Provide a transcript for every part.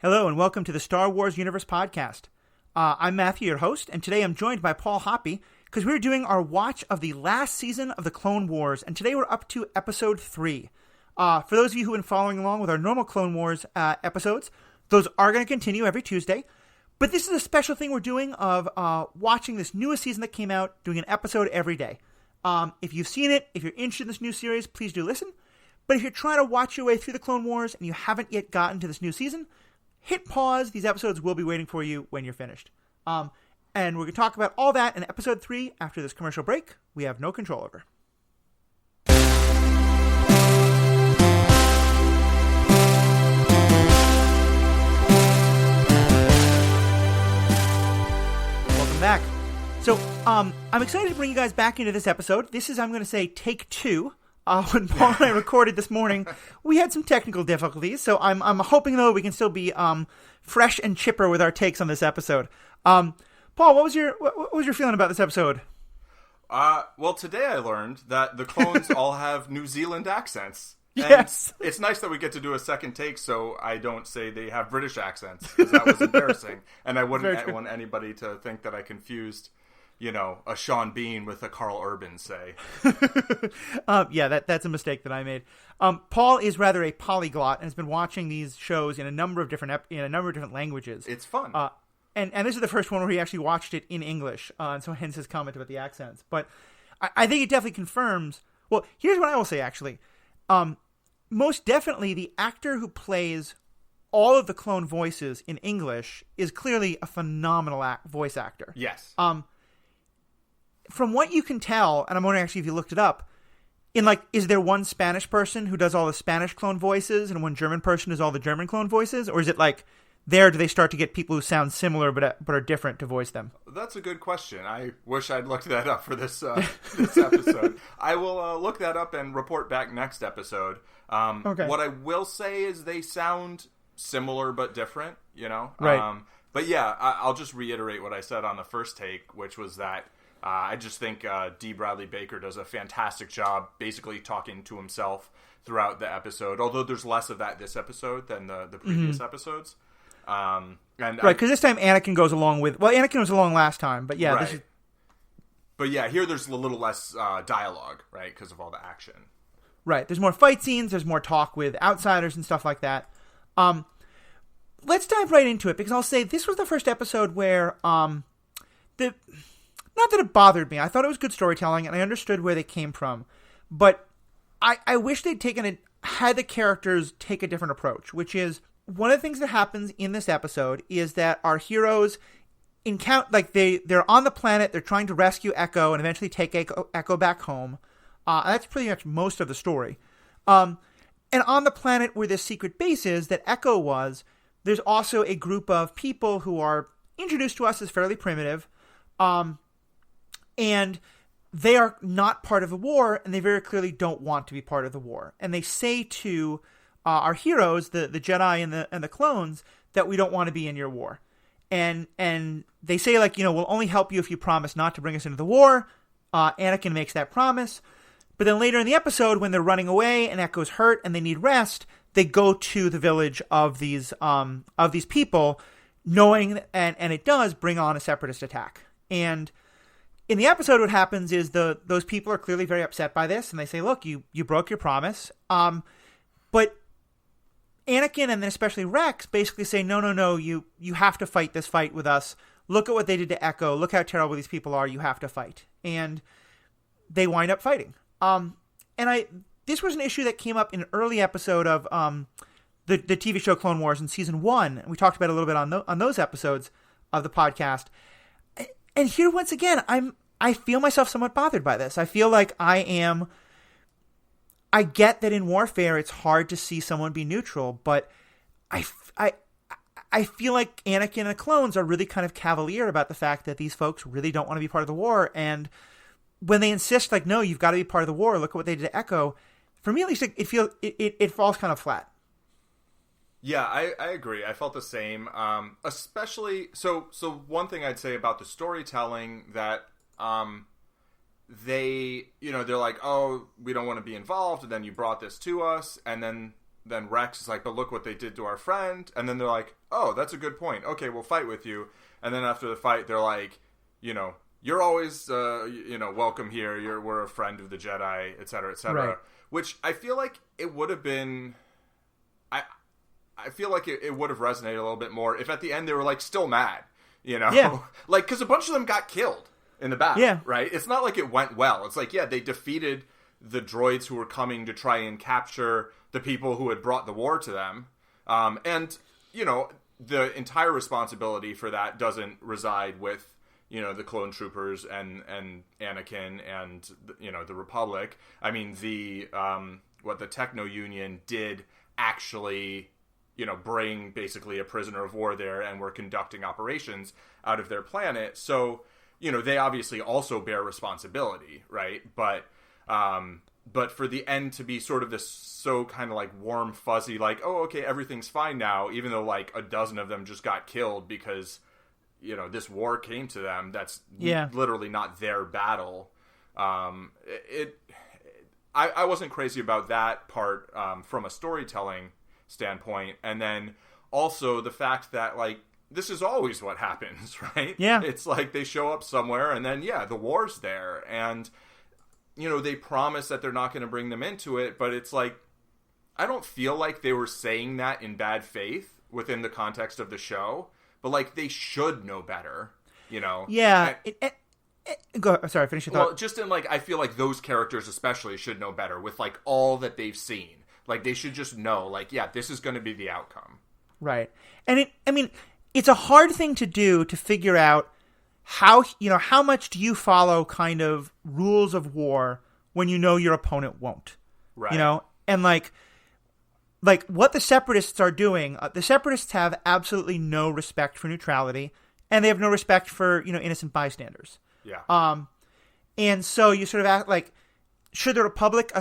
Hello and welcome to the Star Wars Universe Podcast. I'm Matthew, your host, and today I'm joined by Paul Hoppy because we're doing our watch of the last season of the Clone Wars, and today we're up to episode 3. For those of you who have been following along with our normal Clone Wars episodes, those are going to continue every Tuesday, but this is a special thing we're doing of watching this newest season that came out, doing an episode every day. If you've seen it, if you're interested in this new series, please do listen. But if you're trying to watch your way through the Clone Wars and you haven't yet gotten to this new season, hit pause. These episodes will be waiting for you when you're finished. And we're going to talk about all that in episode 3 after this commercial break we have no control over. Welcome back. So, I'm excited to bring you guys back into this episode. This is, I'm going to say, take 2. When Paul and I recorded this morning, we had some technical difficulties, so I'm hoping, though, we can still be fresh and chipper with our takes on this episode. Paul, what was your feeling about this episode? Well, today I learned that the clones all have New Zealand accents. And yes. It's nice that we get to do a second take so I don't say they have British accents, because that was embarrassing. And I wouldn't want anybody to think that I confused, a Sean Bean with a Carl Urban, say. Yeah, that's a mistake that I made. Paul is rather a polyglot and has been watching these shows in a number of different languages. It's fun. And this is the first one where he actually watched it in English, and so hence his comment about the accents. But I think it definitely confirms. Well, here's what I will say, actually. Most definitely, the actor who plays all of the clone voices in English is clearly a phenomenal voice actor. Yes. From what you can tell, and I'm wondering actually if you looked it up, is there one Spanish person who does all the Spanish clone voices and one German person does all the German clone voices? Or is it do they start to get people who sound similar but are different to voice them? That's a good question. I wish I'd looked that up for this this episode. I will look that up and report back next episode. Okay. What I will say is they sound similar but different, Right. But yeah, I'll just reiterate what I said on the first take, which was that I just think D. Bradley Baker does a fantastic job basically talking to himself throughout the episode, although there's less of that this episode than the previous episodes. Right, because this time Anakin goes along with... Well, Anakin was along last time, but yeah. Right. But yeah, here there's a little less dialogue, right, because of all the action. Right, there's more fight scenes, there's more talk with outsiders and stuff like that. Let's dive right into it, because I'll say this was the first episode where... Not that it bothered me. I thought it was good storytelling, and I understood where they came from. But I wish they'd had the characters take a different approach, which is one of the things that happens in this episode is that our heroes they're on the planet, they're trying to rescue Echo and eventually take Echo back home. That's pretty much most of the story. And on the planet where this secret base is that Echo was, there's also a group of people who are introduced to us as fairly primitive. And they are not part of the war, and they very clearly don't want to be part of the war. And they say to our heroes, the Jedi and the clones, that we don't want to be in your war. And they say, we'll only help you if you promise not to bring us into the war. Anakin makes that promise. But then later in the episode, when they're running away and Echo's hurt and they need rest, they go to the village of these people, knowing, and it does bring on a separatist attack. And in the episode, what happens is those people are clearly very upset by this, and they say, look, you broke your promise. But Anakin, and then especially Rex, basically say, no, you have to fight this fight with us. Look at what they did to Echo. Look how terrible these people are. You have to fight. And they wind up fighting. This was an issue that came up in an early episode of the TV show Clone Wars in season 1. And we talked about it a little bit on those episodes of the podcast. And here, once again, I feel myself somewhat bothered by this. I feel like I get that in warfare it's hard to see someone be neutral, but I feel like Anakin and the clones are really kind of cavalier about the fact that these folks really don't want to be part of the war. And when they insist, no, you've got to be part of the war, look at what they did to Echo, for me at least, it falls kind of flat. Yeah, I agree. I felt the same. Especially, so one thing I'd say about the storytelling that they're like, oh, we don't want to be involved, and then you brought this to us, and then then Rex is like, but look what they did to our friend. And then they're like, oh, that's a good point. Okay, we'll fight with you. And then after the fight, they're like, you know, you're always, welcome here. We're a friend of the Jedi, et cetera, et cetera. Right. Which I feel like it would have been... I feel like it would have resonated a little bit more if at the end they were, like, still mad, you know? Yeah. Like, because a bunch of them got killed in the battle, yeah. right? It's not like it went well. It's like, yeah, they defeated the droids who were coming to try and capture the people who had brought the war to them. And, you know, the entire responsibility for that doesn't reside with, you know, the clone troopers and Anakin and, you know, the Republic. I mean, the Techno Union did actually, you know, bring basically a prisoner of war there and were conducting operations out of their planet. So, you know, they obviously also bear responsibility, right? But for the end to be sort of this so kind of like warm, fuzzy, like, oh, okay, everything's fine now, even though like a dozen of them just got killed because, you know, this war came to them. That's literally not their battle. I wasn't crazy about that part from a storytelling standpoint. And then also the fact that, like, this is always what happens, right? Yeah. It's like they show up somewhere and then, the war's there. And, you know, they promise that they're not going to bring them into it, but it's like, I don't feel like they were saying that in bad faith within the context of the show, but, like, they should know better, you know? Yeah. Go. Sorry, finish your thought. Well, just in, like, I feel like those characters especially should know better with, like, all that they've seen. Like, they should just know, like, this is going to be the outcome. Right. And it's a hard thing to do to figure out how much do you follow kind of rules of war when you know your opponent won't. Right. You know? And, like what the Separatists are doing, the Separatists have absolutely no respect for neutrality, and they have no respect for, you know, innocent bystanders. Yeah. And so you sort of act like, should the Republic,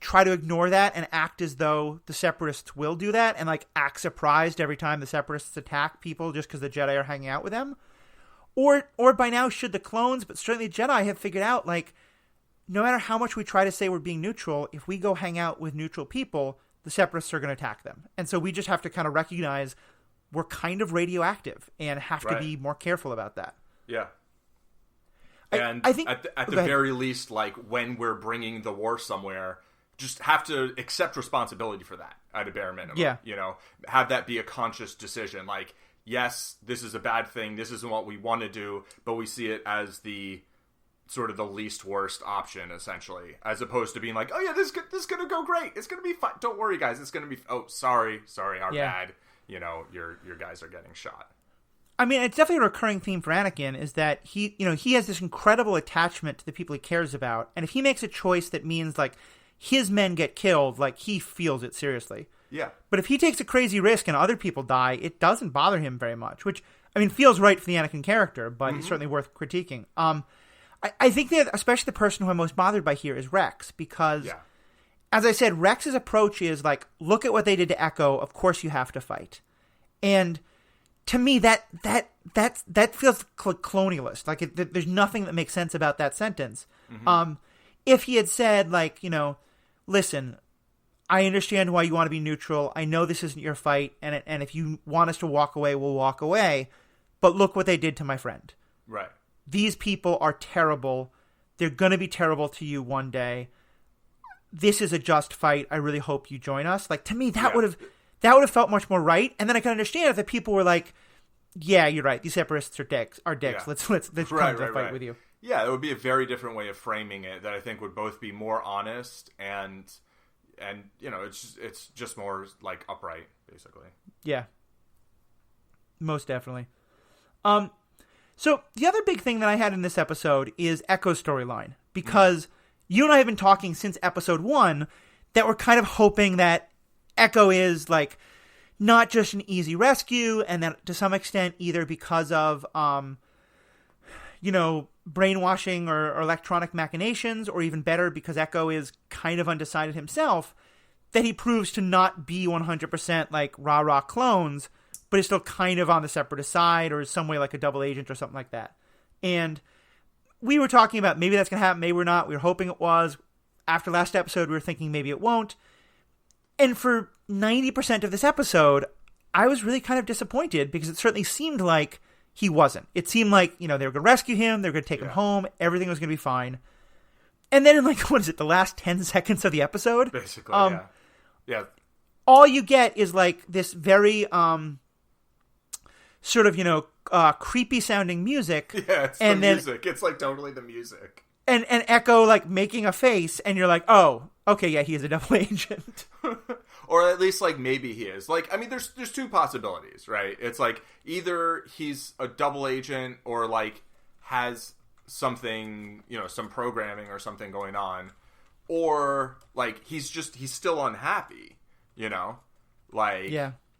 try to ignore that and act as though the Separatists will do that and, like, act surprised every time the Separatists attack people just because the Jedi are hanging out with them? Or by now should the clones, but certainly the Jedi, have figured out, like, no matter how much we try to say we're being neutral, if we go hang out with neutral people, the Separatists are going to attack them. And so we just have to kind of recognize we're kind of radioactive and have to be more careful about that. Yeah. And I think, at the very least, like, when we're bringing the war somewhere, just have to accept responsibility for that at a bare minimum. Yeah. You know, have that be a conscious decision. Like, yes, this is a bad thing. This isn't what we want to do, but we see it as the sort of the least worst option, essentially, as opposed to being like, oh yeah, this is going to go great. It's going to be fine. Don't worry, guys. It's going to be, oh, sorry, our bad. You know, your guys are getting shot. I mean, it's definitely a recurring theme for Anakin is that he has this incredible attachment to the people he cares about. And if he makes a choice that means, like, his men get killed, like, he feels it seriously. Yeah. But if he takes a crazy risk and other people die, it doesn't bother him very much, which, I mean, feels right for the Anakin character, but it's certainly worth critiquing. I think that especially the person who I'm most bothered by here is Rex, because, as I said, Rex's approach is like, look at what they did to Echo, of course you have to fight. And to me, that feels colonialist. Like, there's nothing that makes sense about that sentence. Mm-hmm. If he had said, like, you know, listen, I understand why you want to be neutral. I know this isn't your fight, and if you want us to walk away, we'll walk away. But look what they did to my friend. Right. These people are terrible. They're going to be terrible to you one day. This is a just fight. I really hope you join us. Like, to me, that would have felt much more right. And then I can understand if the people were like, yeah, you're right. These Separatists are dicks. Yeah. Let's come to the fight with you. Yeah, it would be a very different way of framing it that I think would both be more honest and you know, it's just more, like, upright, basically. Yeah. Most definitely. So the other big thing that I had in this episode is Echo's storyline, because you and I have been talking since episode 1 that we're kind of hoping that Echo is, like, not just an easy rescue, and that to some extent either because of, you know, brainwashing or electronic machinations, or even better, because Echo is kind of undecided himself, that he proves to not be 100% like rah-rah clones, but is still kind of on the Separatist side, or is some way like a double agent or something like that. And we were talking about maybe that's going to happen, maybe we're not. We were hoping it was. After last episode, we were thinking maybe it won't. And for 90% of this episode, I was really kind of disappointed because it certainly seemed like he wasn't. It seemed like, they were going to rescue him, they were going to take him home, everything was going to be fine. And then in what is it, the last 10 seconds of the episode? Basically, yeah. All you get is this very sort of, creepy sounding music. Yeah, it's the music. It's totally the music. And Echo making a face, and you're like, oh, okay, yeah, he is a double agent. Or at least maybe he is. There's two possibilities, right? It's either he's a double agent or has something, some programming or something going on, or he's still unhappy, yeah.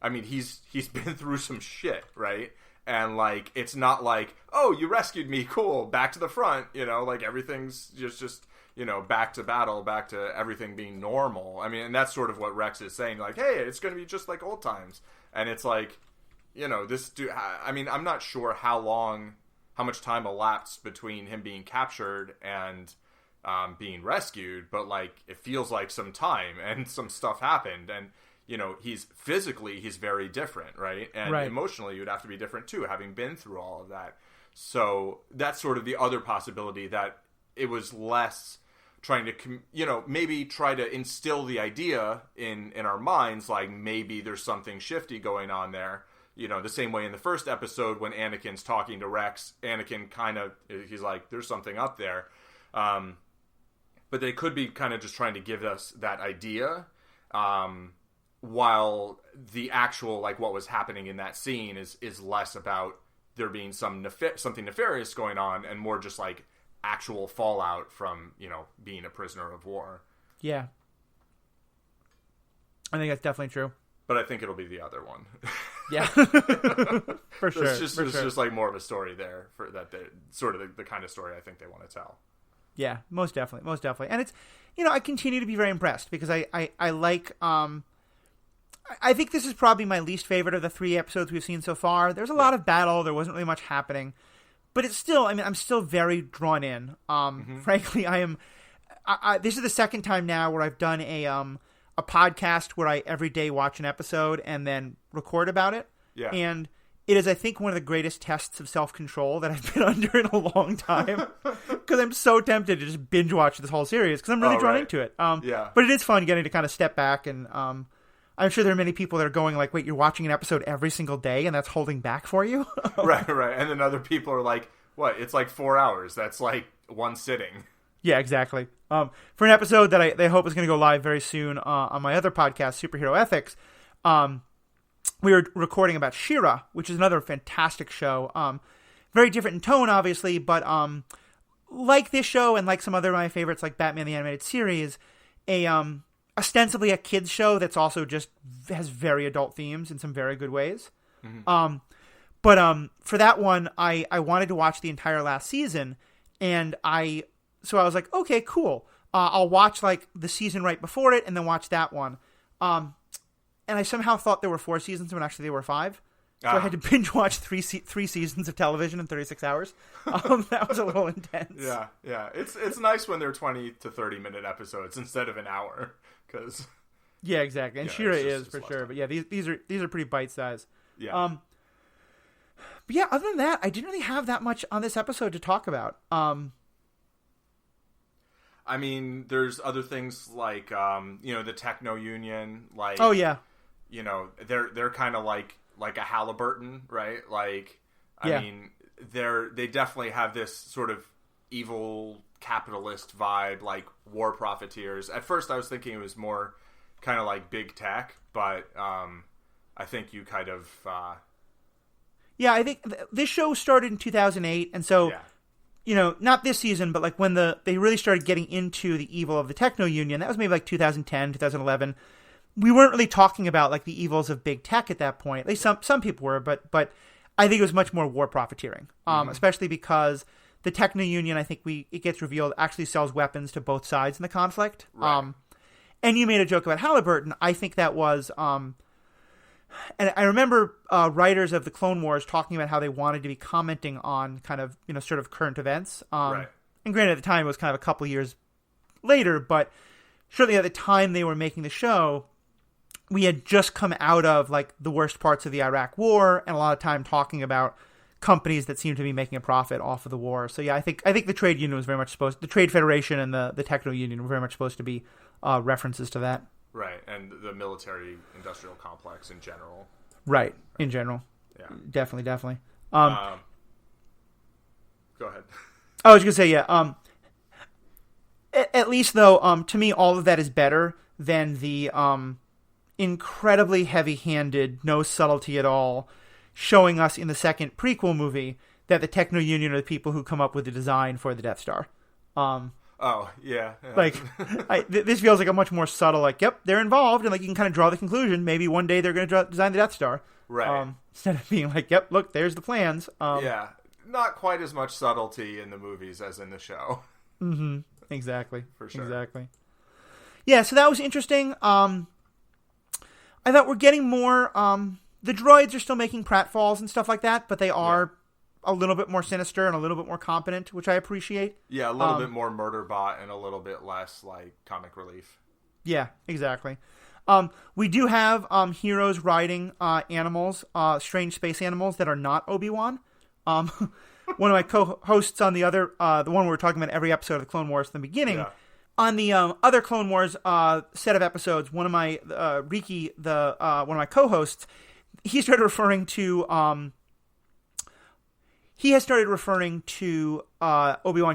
He's been through some shit, right? And it's not oh, you rescued me, cool, back to the front, everything's just back to battle, back to everything being normal. And that's sort of what Rex is saying, hey, it's going to be just like old times. And it's this dude, I'm not sure how much time elapsed between him being captured and being rescued, but it feels like some time and some stuff happened. And he's very different, right? And emotionally, you'd have to be different too, having been through all of that. So that's sort of the other possibility, that it was less trying to, maybe try to instill the idea in our minds, maybe there's something shifty going on there. The same way in the first episode when Anakin's talking to Rex, Anakin he's like, there's something up there. But they could be kind of just trying to give us that idea, while the actual, what was happening in that scene is less about there being something nefarious going on and more just actual fallout from, being a prisoner of war. Yeah. I think that's definitely true. But I think it'll be the other one. Yeah. For sure. It's just more of a story there for that. Sort of the kind of story I think they want to tell. Yeah, most definitely. And it's, I continue to be very impressed because I like, I think this is probably my least favorite of the 3 episodes we've seen so far. There's a lot of battle. There wasn't really much happening. But it's still, I'm still very drawn in. Frankly, this is the second time now where I've done a podcast where I every day watch an episode and then record about it. Yeah. And it is, I think, one of the greatest tests of self-control that I've been under in a long time. Because I'm so tempted to just binge watch this whole series because I'm really drawn into it. Yeah. But it is fun getting to kind of step back and I'm sure there are many people that are going wait, you're watching an episode every single day and that's holding back for you? Right. And then other people are like, what? It's 4 hours. That's one sitting. Yeah, exactly. For an episode that they hope is going to go live very soon on my other podcast, Superhero Ethics, we were recording about She-Ra, which is another fantastic show. Very different in tone, obviously, but like this show and like some other of my favorites, like Batman the Animated Series, ostensibly a kids show that's also just has very adult themes in some very good ways. Mm-hmm. But for that one, I wanted to watch the entire last season, and so I was like, okay, cool. I'll watch the season right before it and then watch that one. And I somehow thought there were 4 seasons when actually there were 5. So I had to binge watch three seasons of television in 36 hours. That was a little intense. Yeah. It's nice when they're 20 to 30 minute episodes instead of an hour. Yeah, exactly. And She-Ra is for sure. Time. But yeah, these are pretty bite sized. Yeah. But yeah, other than that, I didn't really have that much on this episode to talk about. There's other things like, the Techno Union, oh yeah, they're kind of like a Halliburton, right? They definitely have this sort of evil capitalist vibe, like war profiteers. At first I was thinking it was more kind of like big tech, but I think you kind of yeah, I think this show started in 2008, and so not this season, but when they really started getting into the evil of the Techno Union, that was maybe 2010, 2011. We weren't really talking about the evils of big tech at that point. At least some people were, but I think it was much more war profiteering, especially because the Techno Union, I think it gets revealed, actually sells weapons to both sides in the conflict. Right. And you made a joke about Halliburton. I think that was, and I remember writers of the Clone Wars talking about how they wanted to be commenting on kind of, sort of current events. Right. And granted, at the time, it was kind of a couple years later, but surely at the time they were making the show, we had just come out of like the worst parts of the Iraq War, and a lot of time talking about companies that seem to be making a profit off of the war. So yeah, I think the trade union was very much the Trade Federation and the Techno Union were very much supposed to be references to that. Right, and the military-industrial complex in general. Right, in general. Yeah. Definitely. Go ahead. I was going to say, yeah. At least, though, to me, all of that is better than the incredibly heavy-handed, no subtlety at all, showing us in the second prequel movie that the Techno Union are the people who come up with the design for the Death Star. Oh, yeah. Like, this feels like a much more subtle, like, yep, they're involved, and like you can kind of draw the conclusion. Maybe one day they're going to design the Death Star. Right. Instead of being like, yep, look, there's the plans. Yeah. Not quite as much subtlety in the movies as in the show. Mm-hmm. Exactly. For sure. Exactly. Yeah, so that was interesting. I thought we're getting more... the droids are still making pratfalls and stuff like that, but they are a little bit more sinister and a little bit more competent, which I appreciate. Yeah, a little bit more Murderbot and a little bit less, like, comic relief. Yeah, exactly. We do have heroes riding animals, strange space animals that are not Obi-Wan. One of my co-hosts on the one we were talking about every episode of the Clone Wars from the beginning, on the other Clone Wars set of episodes, one of my, Riki, one of my co-hosts, he started referring to Obi-Wan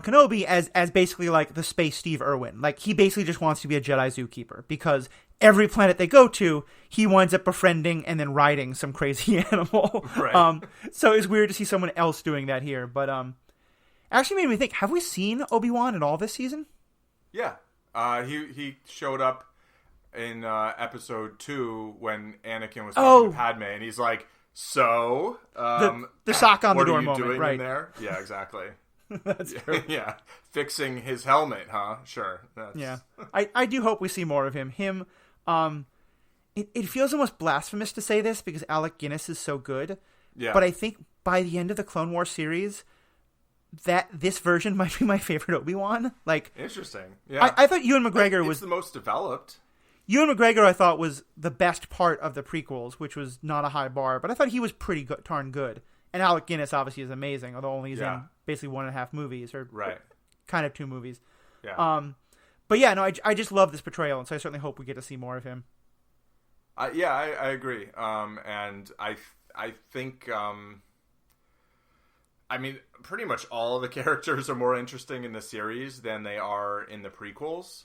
Kenobi as basically like the space Steve Irwin. Like, he basically just wants to be a Jedi zookeeper because every planet they go to, he winds up befriending and then riding some crazy animal. Right. So it's weird to see someone else doing that here. But actually made me think, have we seen Obi-Wan at all this season? Yeah. He showed up in episode 2 when Anakin was talking to Padme, and he's like, so... the sock on the door moment, what are you doing right? in there? Yeah, exactly. That's true. Yeah. Fixing his helmet, huh? Sure. Yeah. I do hope we see more of him. It feels almost blasphemous to say this because Alec Guinness is so good. Yeah. But I think by the end of the Clone Wars series, that this version might be my favorite Obi-Wan. Like, interesting. Yeah. I thought Ewan McGregor was the most developed. Ewan McGregor, I thought, was the best part of the prequels, which was not a high bar, but I thought he was pretty darn good. And Alec Guinness obviously is amazing, although only he's in basically 1.5 movies, or kind of 2 movies. Yeah. But yeah, no, I just love this portrayal, and so I certainly hope we get to see more of him. I agree. And I think, I mean, pretty much all of the characters are more interesting in the series than they are in the prequels.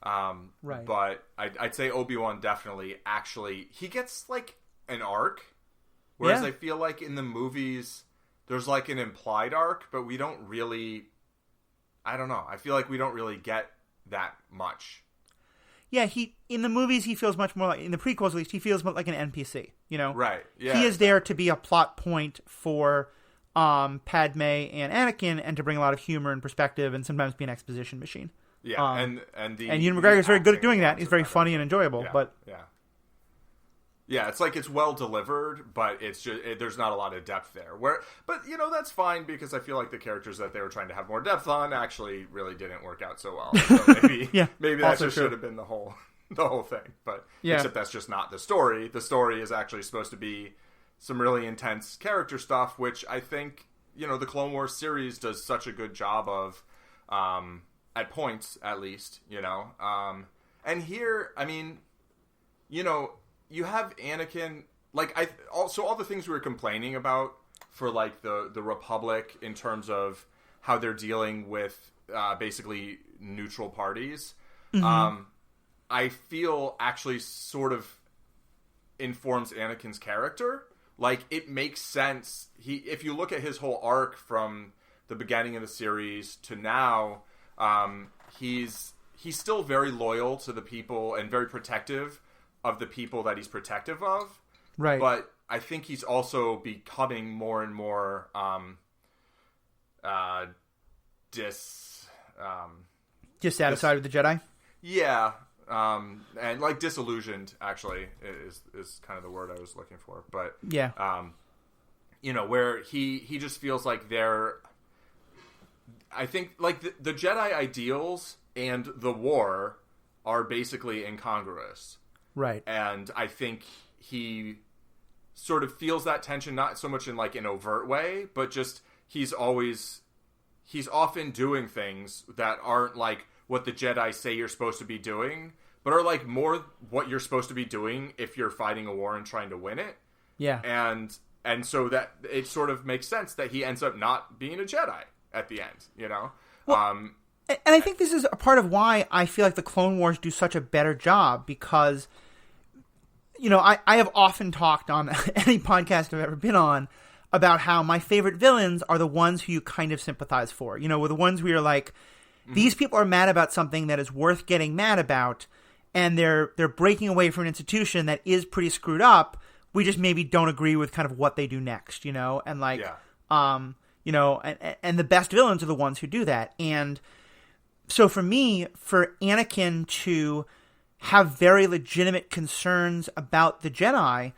Right. But I'd say Obi-Wan definitely he gets like an arc, whereas I feel like in the movies there's like an implied arc, but we don't really, I don't know. I feel like we don't really get that much. Yeah, in the movies he feels much more like, in the prequels at least, he feels more like an NPC, you know? Right. Yeah. He is there to be a plot point for Padme and Anakin, and to bring a lot of humor and perspective, and sometimes be an exposition machine. Yeah, and Ewan McGregor is very good at doing that. He's very funny and enjoyable. Yeah, it's like it's well delivered, but it's just there's not a lot of depth there. But you know, that's fine because I feel like the characters that they were trying to have more depth on actually really didn't work out so well. So maybe that just should have been the whole thing. But except that's just not the story. The story is actually supposed to be some really intense character stuff, which I think, you know, the Clone Wars series does such a good job of. At points, at least, you know. And here, I mean, you know, you have Anakin, like, so all the things we were complaining about for, like, the Republic in terms of how they're dealing with basically neutral parties, I feel actually sort of informs Anakin's character. Like, it makes sense. If you look at his whole arc from the beginning of the series to now, he's still very loyal to the people and very protective of the people that he's protective of. Right. But I think he's also becoming more and more dissatisfied with the Jedi. Yeah. And like disillusioned actually is kind of the word I was looking for. But you know, where he just feels like I think, like, the Jedi ideals and the war are basically incongruous. Right. And I think he sort of feels that tension, not so much in like an overt way, but just he's often doing things that aren't like what the Jedi say you're supposed to be doing, but are like more what you're supposed to be doing if you're fighting a war and trying to win it. Yeah. And so that it sort of makes sense that he ends up not being a Jedi at the end, you know? Well, and I think this is a part of why I feel like the Clone Wars do such a better job, because, you know, I have often talked on any podcast I've ever been on about how my favorite villains are the ones who you kind of sympathize for. You know, the ones where you're like, these people are mad about something that is worth getting mad about, and they're breaking away from an institution that is pretty screwed up. We just maybe don't agree with kind of what they do next, you know? And like, you know, and the best villains are the ones who do that. And so for me, for Anakin to have very legitimate concerns about the Jedi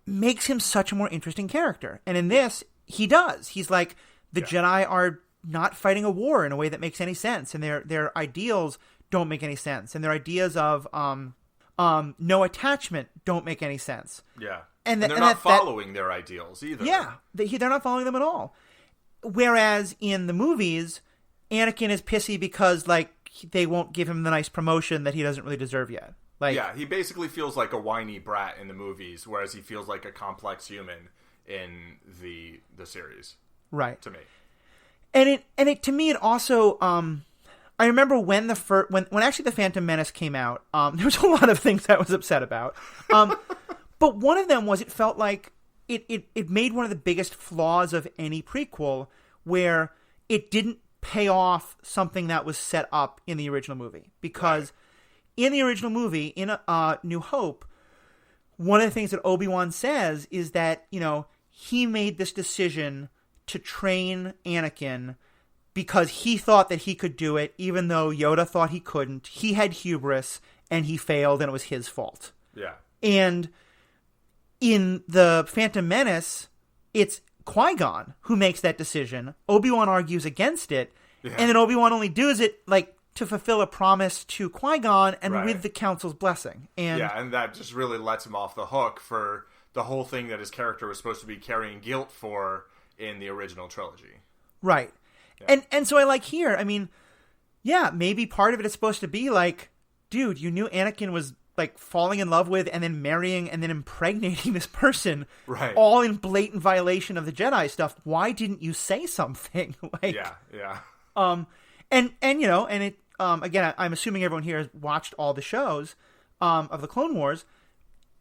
makes him such a more interesting character. And in this, he does. He's like, the Jedi are not fighting a war in a way that makes any sense, and their ideals don't make any sense, and their ideas of no attachment don't make any sense. Yeah, and they're not following their ideals either. Yeah, they're not following them at all. Whereas in the movies, Anakin is pissy because like they won't give him the nice promotion that he doesn't really deserve yet. Like, yeah, he basically feels like a whiny brat in the movies, whereas he feels like a complex human in the series. Right. To me. And it to me it also I remember when when actually the Phantom Menace came out, there was a lot of things I was upset about. But one of them was it felt like it made one of the biggest flaws of any prequel, where it didn't pay off something that was set up in the original movie. Because in the original movie, in New Hope, one of the things that Obi-Wan says is that, you know, he made this decision to train Anakin because he thought that he could do it, even though Yoda thought he couldn't. He had hubris, and he failed, and it was his fault. Yeah. And in the Phantom Menace, it's Qui-Gon who makes that decision. Obi-Wan argues against it, and then Obi-Wan only does it, like, to fulfill a promise to Qui-Gon and with the Council's blessing. And and that just really lets him off the hook for the whole thing that his character was supposed to be carrying guilt for in the original trilogy. Right. Yeah. And so I like here, I mean, yeah, maybe part of it is supposed to be like, dude, you knew Anakin was like falling in love with and then marrying and then impregnating this person, all in blatant violation of the Jedi stuff. Why didn't you say something? Like, and you know, and it, again, I'm assuming everyone here has watched all the shows, of the Clone Wars.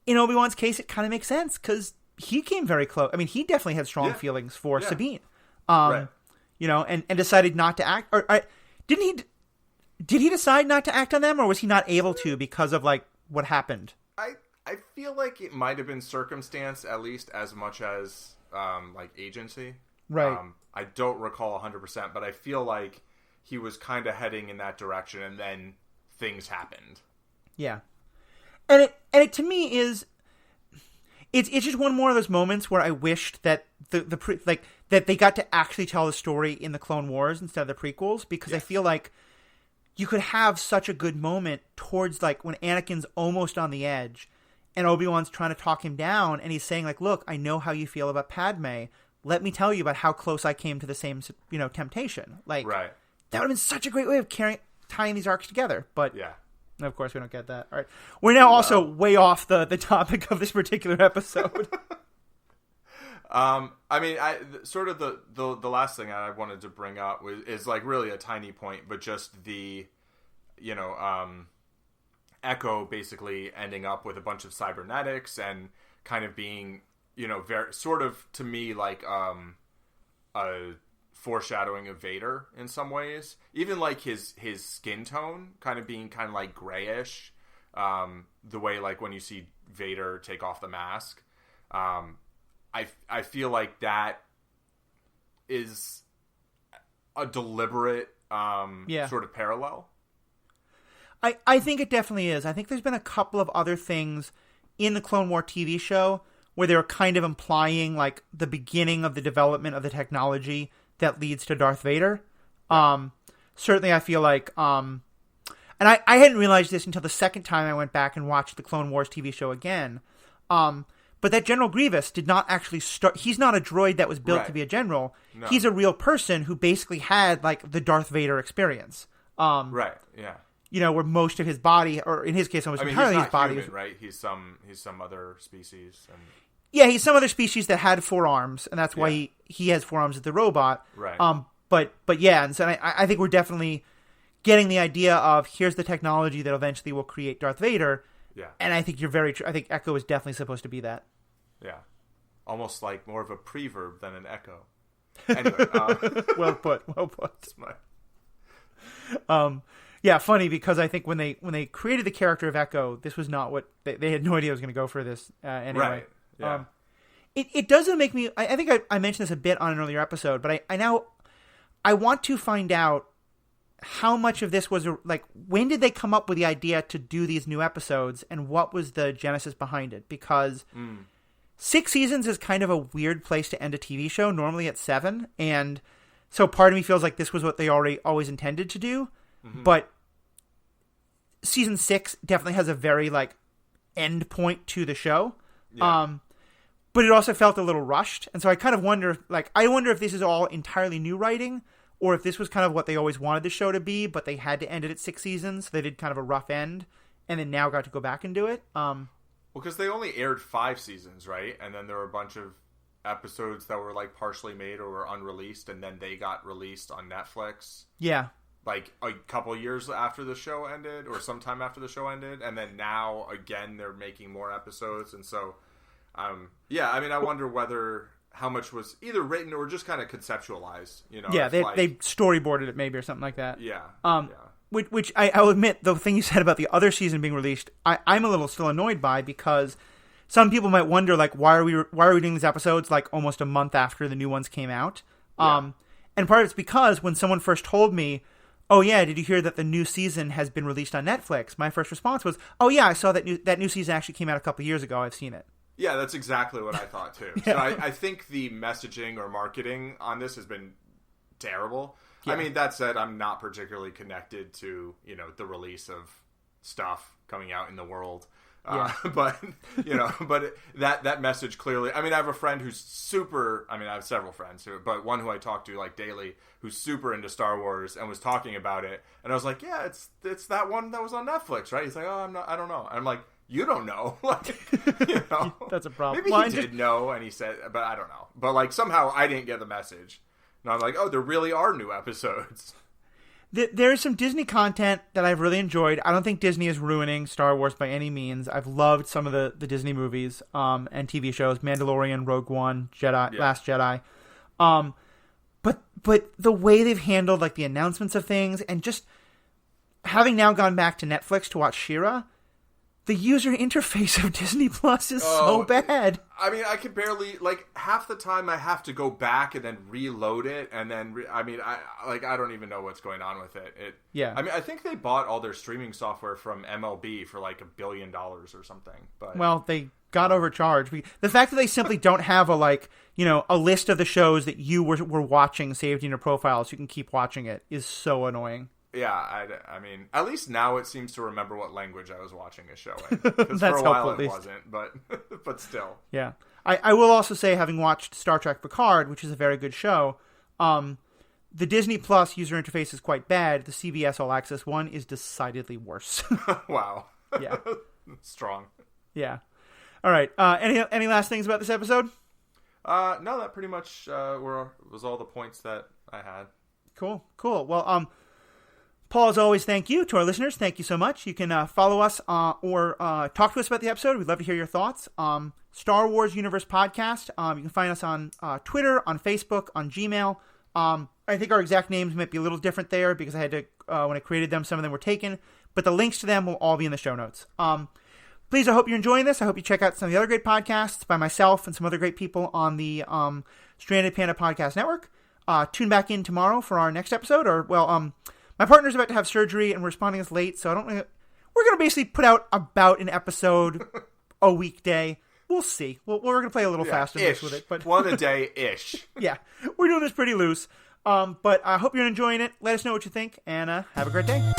In Obi-Wan's case, it kind of makes sense because he came very close. I mean, he definitely had strong feelings for Sabine, you know, and decided not to act. Or did he decide not to act on them, or was he not able to because of like what happened? I feel like it might have been circumstance, at least as much as like agency. Right. I don't recall 100%, but I feel like he was kind of heading in that direction, and then things happened. Yeah, and it to me is. It's just one more of those moments where I wished that that they got to actually tell the story in the Clone Wars instead of the prequels, because I feel like you could have such a good moment towards like when Anakin's almost on the edge and Obi-Wan's trying to talk him down, and he's saying like, look, I know how you feel about Padme. Let me tell you about how close I came to the same, you know, temptation. Like, that would have been such a great way of tying these arcs together. But of course, we don't get that. All right. We're now also way off the topic of this particular episode. I mean, sort of the last thing I wanted to bring up is like really a tiny point, but just the, you know, Echo basically ending up with a bunch of cybernetics and kind of being, you know, very sort of to me like a foreshadowing of Vader in some ways. Even like his skin tone kind of being kind of like grayish, the way like when you see Vader take off the mask. I feel like that is a deliberate sort of parallel. I think it definitely is. I think there's been a couple of other things in the Clone War TV show where they were kind of implying like the beginning of the development of the technology that leads to Darth Vader. Certainly I feel like, and And I hadn't realized this until the second time I went back and watched the Clone Wars TV show again. But that General Grievous did not actually start. He's not a droid that was built to be a general. No. He's a real person who basically had like the Darth Vader experience. Right. Yeah. You know, where most of his body, or in his case, almost entirely his body, human, right? He's some other species. And... Yeah, he's some other species that had 4 arms, and that's why he has 4 arms as the robot. Right. But yeah, and so I think we're definitely getting the idea of here's the technology that eventually will create Darth Vader. Yeah. And I think you're very true. I think Echo is definitely supposed to be that. Yeah. Almost like more of a preverb than an echo. Anyway. Well put. Yeah, funny because I think when they created the character of Echo, this was not what they had no idea I was going to go for this anyway. Right. Yeah. It doesn't make me. I think I mentioned this a bit on an earlier episode, but I want to find out how much of this was like. When did they come up with the idea to do these new episodes, and what was the genesis behind it? Because 6 seasons is kind of a weird place to end a TV show. Normally it's 7, and so part of me feels like this was what they always intended to do. Mm-hmm. But season 6 definitely has a very like end point to the show. Yeah. But it also felt a little rushed. And so I kind of wonder, if this is all entirely new writing or if this was kind of what they always wanted the show to be, but they had to end it at 6 seasons. So they did kind of a rough end and then now got to go back and do it. Well, because they only aired 5 seasons, right? And then there were a bunch of episodes that were like partially made or were unreleased and then they got released on Netflix. Yeah. Like a couple years after the show ended or sometime after the show ended. And then now, again, they're making more episodes. And so, I mean, I wonder how much was either written or just kind of conceptualized, you know? Yeah, they storyboarded it maybe or something like that. Yeah. Which I'll admit, the thing you said about the other season being released, I'm a little still annoyed by because some people might wonder, like, why are we doing these episodes like almost a month after the new ones came out? Yeah. And part of it's because when someone first told me, oh yeah, did you hear that the new season has been released on Netflix? My first response was, oh yeah, I saw that new season actually came out a couple years ago. I've seen it. Yeah, that's exactly what I thought too. Yeah. So I think the messaging or marketing on this has been terrible. Yeah. I mean, that said, I'm not particularly connected to, you know, the release of stuff coming out in the world. But, you know, that message clearly, I mean, I have a friend who's super, I mean, I have several friends but one who I talk to like daily who's super into Star Wars and was talking about it. And I was like, yeah, it's that one that was on Netflix, right? He's like, oh, I don't know. And I'm like, you don't know. Like, you know, that's a problem. Maybe he did know and he said, but I don't know. But like somehow I didn't get the message. And I'm like, oh, there really are new episodes. There's some Disney content that I've really enjoyed. I don't think Disney is ruining Star Wars by any means. I've loved some of the Disney movies and TV shows, Mandalorian, Rogue One, Last Jedi. But the way they've handled like the announcements of things and just having now gone back to Netflix to watch She-Ra, the user interface of Disney Plus is so bad. I mean, I can barely, like, half the time I have to go back and then reload it, and then, I don't even know what's going on with it. Yeah. I mean, I think they bought all their streaming software from MLB for, like, $1 billion or something. But well, they got overcharged. The fact that they simply don't have a list of the shows that you were watching saved in your profile so you can keep watching it is so annoying. Yeah, I mean, at least now it seems to remember what language I was watching a show in. Because for a while it wasn't, but still. Yeah. I will also say, having watched Star Trek Picard, which is a very good show, the Disney Plus user interface is quite bad. The CBS All Access one is decidedly worse. Wow. Yeah. Strong. Yeah. All right. Any last things about this episode? No, that pretty much was all the points that I had. Cool. Well, Paul, as always, thank you. To our listeners, thank you so much. You can follow us or talk to us about the episode. We'd love to hear your thoughts. Star Wars Universe Podcast. You can find us on Twitter, on Facebook, on Gmail. I think our exact names might be a little different there because I had to, when I created them, some of them were taken. But the links to them will all be in the show notes. Please, I hope you're enjoying this. I hope you check out some of the other great podcasts by myself and some other great people on the Stranded Panda Podcast Network. Tune back in tomorrow for our next episode. My partner's about to have surgery and we're responding this late, so we're going to basically put out about an episode a weekday. We'll see. We're going to play a little fast and loose with it. But one a day-ish. Yeah, we're doing this pretty loose. But I hope you're enjoying it. Let us know what you think, and have a great day.